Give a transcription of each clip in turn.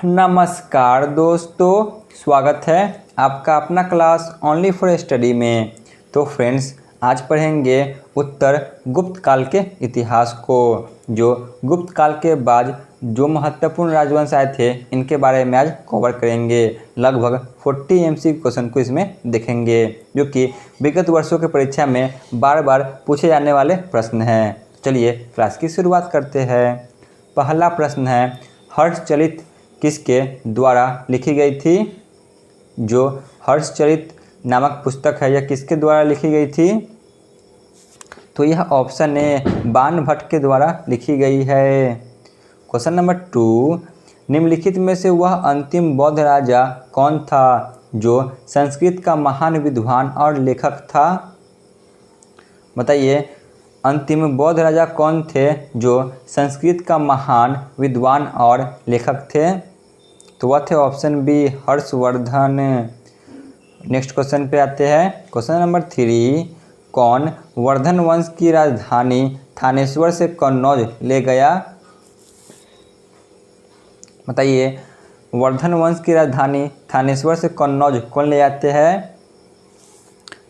नमस्कार दोस्तों, स्वागत है आपका अपना क्लास ओनली फॉर स्टडी में। तो फ्रेंड्स, आज पढ़ेंगे उत्तर गुप्त काल के इतिहास को। जो गुप्त काल के बाद जो महत्वपूर्ण राजवंश आए थे, इनके बारे में आज कवर करेंगे। लगभग 40 MCQ क्वेश्चन को इसमें देखेंगे, जो कि विगत वर्षों के परीक्षा में बार बार पूछे जाने वाले प्रश्न हैं। चलिए क्लास की शुरुआत करते हैं। पहला प्रश्न है, हर्षचरित किसके द्वारा लिखी गई थी? जो हर्षचरित नामक पुस्तक है, यह किसके द्वारा लिखी गई थी? तो यह ऑप्शन ए बाणभट्ट के द्वारा लिखी गई है। क्वेश्चन नंबर 2, निम्नलिखित में से वह अंतिम बौद्ध राजा कौन था जो संस्कृत का महान विद्वान और लेखक था? बताइए, अंतिम बौद्ध राजा कौन थे जो संस्कृत का महान विद्वान और लेखक थे? तो वह थे option B Harshvardhan. Next question पे आते हैं। क्वेश्चन नंबर 3, कौन वर्धन वंश की राजधानी थानेश्वर से कन्नौज ले गया? बताइए, वर्धन वंश की राजधानी थानेश्वर से कन्नौज कौन ले जाते हैं?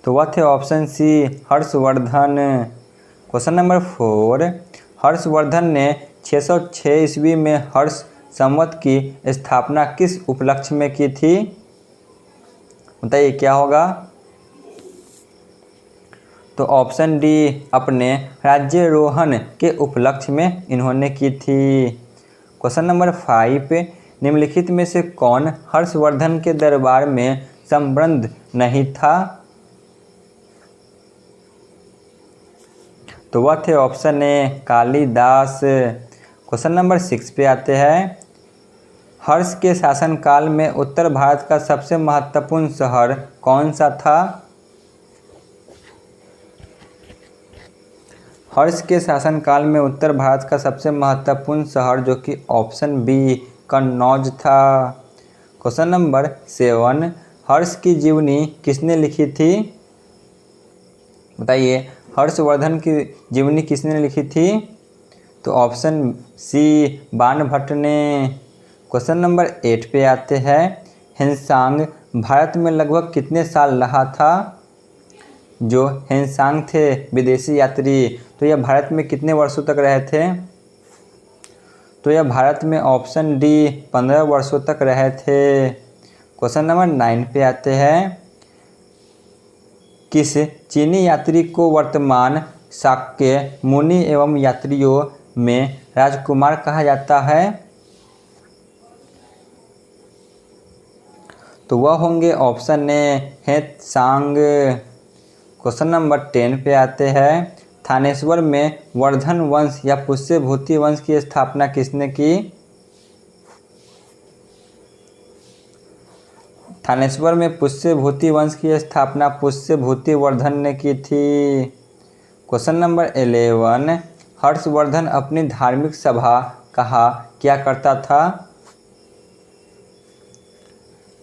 तो वह थे option C Harshvardhan. Question number 4, Harshvardhan ने 606 ईस्वी में हर्ष संवत की स्थापना किस उपलक्ष्य में की थी? बताइए क्या होगा? तो ऑप्शन डी अपने राज्यारोहण के उपलक्ष्य में इन्होंने की थी। क्वेश्चन नंबर 5, निम्नलिखित में से कौन हर्षवर्धन के दरबार में संबद्ध नहीं था? तो वह थे option A Kalidas. Question number 6 पे आते हैं। हर्ष के शासनकाल में उत्तर भारत का सबसे महत्वपूर्ण शहर कौन सा था? हर्ष के शासनकाल में उत्तर भारत का सबसे महत्वपूर्ण शहर, जो कि ऑप्शन बी कन्नौज था। क्वेश्चन नंबर 7, हर्ष की जीवनी किसने लिखी थी? बताइए, हर्षवर्धन की जीवनी किसने लिखी थी? तो ऑप्शन सी बाणभट्ट ने। क्वेश्चन नंबर 8 पे आते हैं। हेनसांग भारत में लगभग कितने साल रहा था? जो हेनसांग थे विदेशी यात्री, तो यह भारत में कितने वर्षों तक रहे थे? तो यह भारत में ऑप्शन डी 15 वर्षों तक रहे थे। क्वेश्चन नंबर 9 पे आते हैं। किस चीनी यात्री को वर्तमान शाक्य मुनि एवं यात्रियों में राजकुमार कहा जाता है? तो वह होंगे option A Hiuen Tsang. Question number 10 पे आते हैं। थानेश्वर में वर्धन वंश या पुष्यभूति वंश की स्थापना किसने की? थानेश्वर में पुष्यभूति वंश की स्थापना पुष्यभूति वर्धन ने की थी। क्वेश्चन नंबर 11, हर्षवर्धन अपनी धार्मिक सभा कहाँ क्या करता था?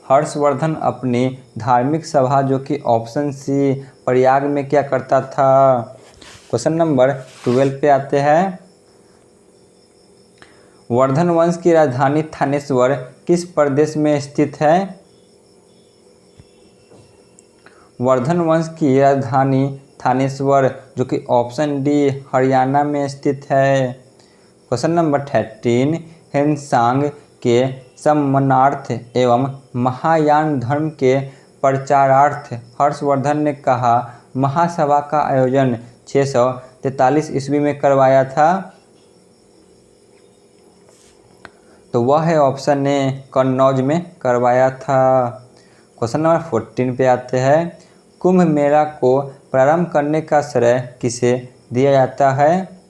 हर्षवर्धन अपनी धार्मिक सभा, जो कि ऑप्शन सी प्रयाग में क्या करता था? क्वेश्चन नंबर 12 पे आते हैं। वर्धन वंश की राजधानी थानेश्वर किस प्रदेश में स्थित है? वर्धन वंश की राजधानी थानेश्वर, जो कि ऑप्शन डी हरियाणा में स्थित है। क्वेश्चन नंबर 13, हेनसांग के सम्मानार्थ एवं महायान धर्म के प्रचारार्थ हर्षवर्धन ने कहा महासभा का आयोजन 643 ईस्वी में करवाया था? तो वह है ऑप्शन ए कन्नौज में करवाया था। क्वेश्चन नंबर 14 पे आते हैं। कुंभ मेला को प्रारंभ करने का श्रेय किसे दिया जाता है?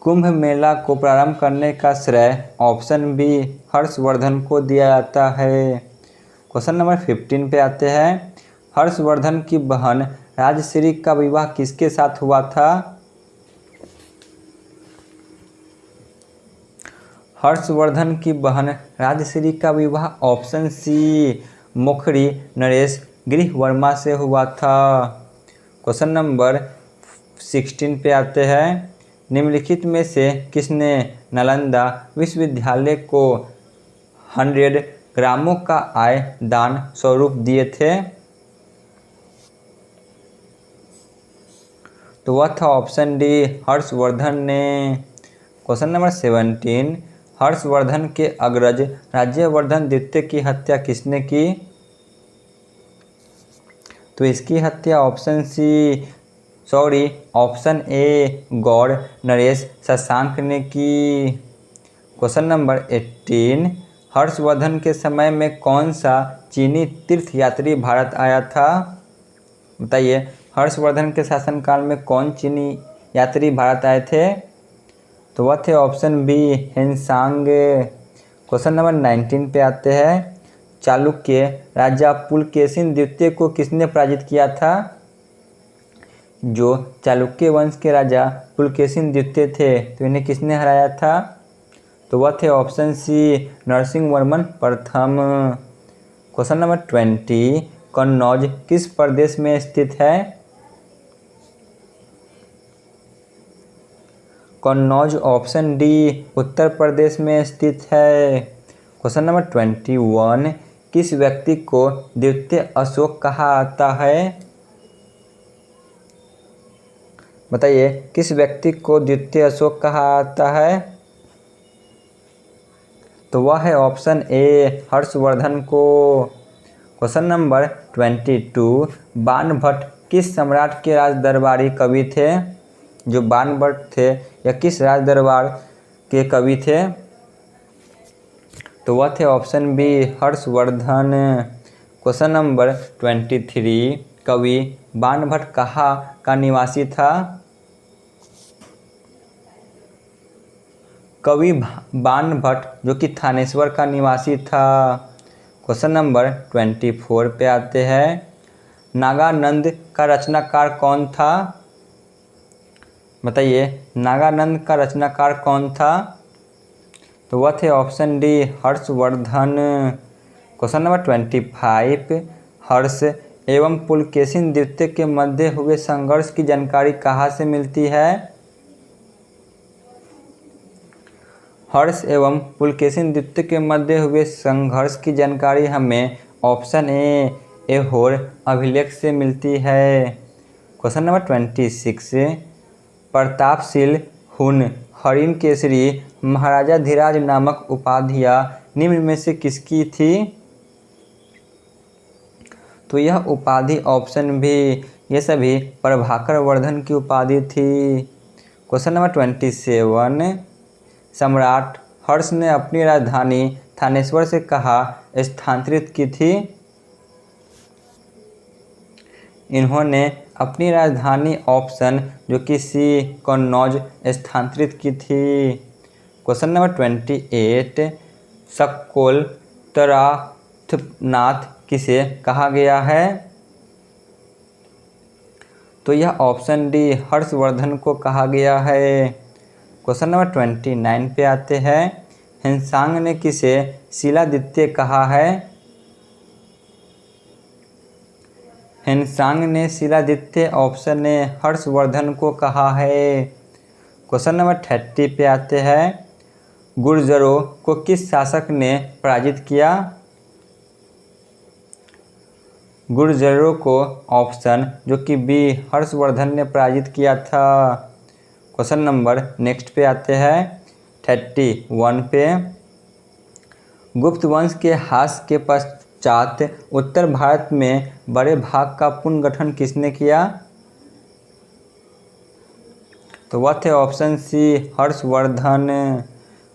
कुंभ मेला को प्रारंभ करने का श्रेय ऑप्शन बी हर्षवर्धन को दिया जाता है। क्वेश्चन नंबर 15 पे आते हैं। हर्षवर्धन की बहन राजश्री का विवाह किसके साथ हुआ था? हर्षवर्धन की बहन राजश्री का विवाह ऑप्शन सी मुखरी नरेश गृहवर्मा से हुआ था। क्वेश्चन नंबर 16 पे आते हैं। निम्नलिखित में से किसने नालंदा विश्वविद्यालय को 100 ग्रामों का आय दान स्वरूप दिए थे? तो वह था ऑप्शन डी हर्षवर्धन ने। क्वेश्चन नंबर 17, हर्षवर्धन के अग्रज राज्यवर्धन द्वितीय की हत्या किसने की? तो इसकी हत्या ऑप्शन ए गौड़ नरेश शशांक ने की। क्वेश्चन नंबर 18, हर्षवर्धन के समय में कौन सा चीनी तीर्थयात्री भारत आया था? बताइए, हर्षवर्धन के शासनकाल में कौन चीनी यात्री भारत आए थे? तो वह थे option B Hiuen Tsang. Question number 19 पे आते हैं। चालुक्य राजा पुलकेशिन द्वितीय को किसने पराजित किया था? जो चालुक्य वंश के राजा पुलकेशिन द्वितीय थे तो इन्हें किसने हराया था? तो वह थे ऑप्शन सी नरसिंह वर्मन प्रथम। क्वेश्चन नंबर 20, कन्नौज किस प्रदेश में स्थित है? कन्नौज ऑप्शन डी उत्तर प्रदेश में स्थित है। क्वेश्चन नंबर 21, किस व्यक्ति को द्वितीय अशोक कहा आता है? बताइए, किस व्यक्ति को द्वितीय अशोक कहा आता है? तो वह है ऑप्शन ए हर्षवर्धन को। क्वेश्चन नंबर 22, बाणभट्ट किस सम्राट के राज दरबारी कवि थे? जो बाणभट्ट थे या किस राज दरबार के कवि थे? तो वह थे option B Harshvardhan. Question number 23, कवि बाणभट्ट कहाँ का निवासी था? कवि बाणभट्ट जो कि थानेश्वर का निवासी था। क्वेश्चन नंबर 24 पे आते हैं। नागानंद का रचनाकार कौन था? बताइए, नागानंद का रचनाकार कौन था? तो वह थे option D Harshvardhan. Question number 25, हर्ष एवं पुलकेशिन द्वितीय के मध्य हुए संघर्ष की जानकारी कहाँ से मिलती है? हर्ष एवं पुलकेशिन द्वितीय के मध्य हुए संघर्ष की जानकारी हमें ऑप्शन ए ऐहोर अभिलेख से मिलती है। क्वेश्चन नंबर 26, प्रतापशील हुन हरिण केसरी महाराजा धीराज नामक उपाधियां निम्न में से किसकी थी? तो यह उपाधि ऑप्शन भी ये सभी प्रभाकर वर्धन की उपाधि थी। क्वेश्चन नंबर 27, सम्राट हर्ष ने अपनी राजधानी थानेश्वर से कहाँ स्थानांतरित की थी? इन्होंने अपनी राजधानी ऑप्शन जो कि सी कन्नौज स्थानांतरित की थी। क्वेश्चन नंबर 28, सक्कोल तराथनाथ किसे कहा गया है? तो यह ऑप्शन डी हर्षवर्धन को कहा गया है। क्वेश्चन नंबर 29 पे आते हैं। हेनसांग ने किसे शिलादित्य कहा है? हेनसांग ने शिलादित्य ऑप्शन ए हर्षवर्धन को कहा है। क्वेश्चन नंबर 30 पे आते हैं। गुर्जरों को किस शासक ने पराजित किया? गुर्जरों को ऑप्शन जो कि बी हर्षवर्धन ने पराजित किया था। क्वेश्चन नंबर नेक्स्ट पे आते हैं 31 पे। गुप्त वंश के ह्रास के पश्चात उत्तर भारत में बड़े भाग का पुनर्गठन किसने किया? तो वह थे option C Harshvardhan.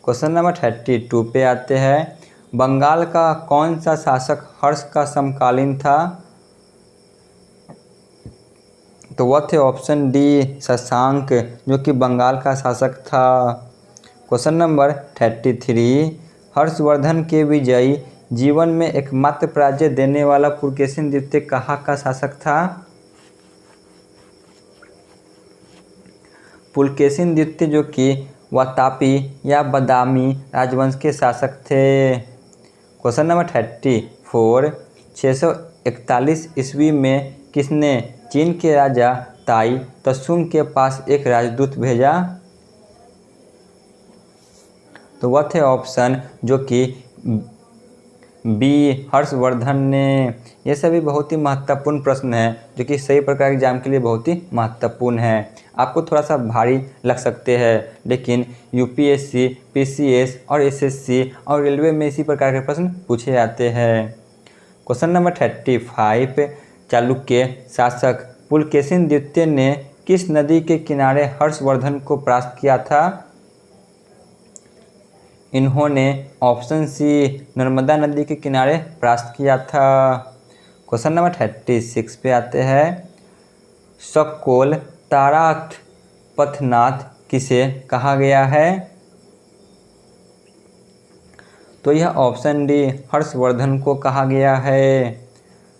Question number 32 पे आते हैं। बंगाल का कौन सा शासक हर्ष का समकालीन था? तो वह थे ऑप्शन डी शशांक जो कि बंगाल का शासक था। क्वेश्चन नंबर 33, हर्षवर्धन के विजयी जीवन में एकमात्र पराजय देने वाला पुलकेशिन द्वितीय कहाँ का शासक था? पुलकेशिन द्वितीय जो कि वातापी या बदामी राजवंश के शासक थे। क्वेश्चन नंबर 34, 641 ईस्वी में किसने चीन के राजा ताई त्सुंग के पास एक राजदूत भेजा? तो वह थे ऑप्शन जो कि बी हर्षवर्धन ने। ये सभी बहुत ही महत्वपूर्ण प्रश्न हैं जो कि सही प्रकार एग्जाम के लिए बहुत ही महत्वपूर्ण है। आपको थोड़ा सा भारी लग सकते हैं, लेकिन यूपीएससी, पीसीएस और एसएससी और रेलवे में इसी प्रकार के प्रश्न पूछे जाते हैं। क्वेश्चन नंबर 35, चालुक्य शासक पुलकेशिन द्वितीय ने किस नदी के किनारे हर्षवर्धन को परास्त किया था? इन्होंने ऑप्शन सी नर्मदा नदी के किनारे परास्त किया था। क्वेश्चन नंबर 36 पे आते हैं। शकोल ताराथ पथनाथ किसे कहा गया है? तो यह ऑप्शन डी हर्षवर्धन को कहा गया है।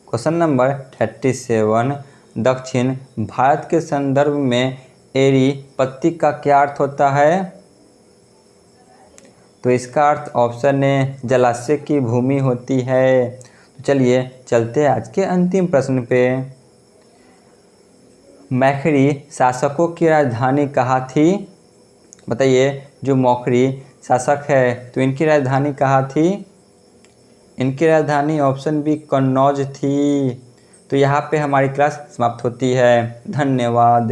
क्वेश्चन नंबर 37, दक्षिण भारत के संदर्भ में एरी पत्ती का क्या अर्थ होता है? तो इसका अर्थ ऑप्शन ए जलाशय की भूमि होती है। तो चलिए चलते हैं आज के अंतिम प्रश्न पे। मैखरी शासकों की राजधानी कहाँ थी? बताइए, जो मौखरी शासक है तो इनकी राजधानी कहाँ थी? इनकी राजधानी ऑप्शन बी कन्नौज थी। तो यहाँ पे हमारी क्लास समाप्त होती है। धन्यवाद।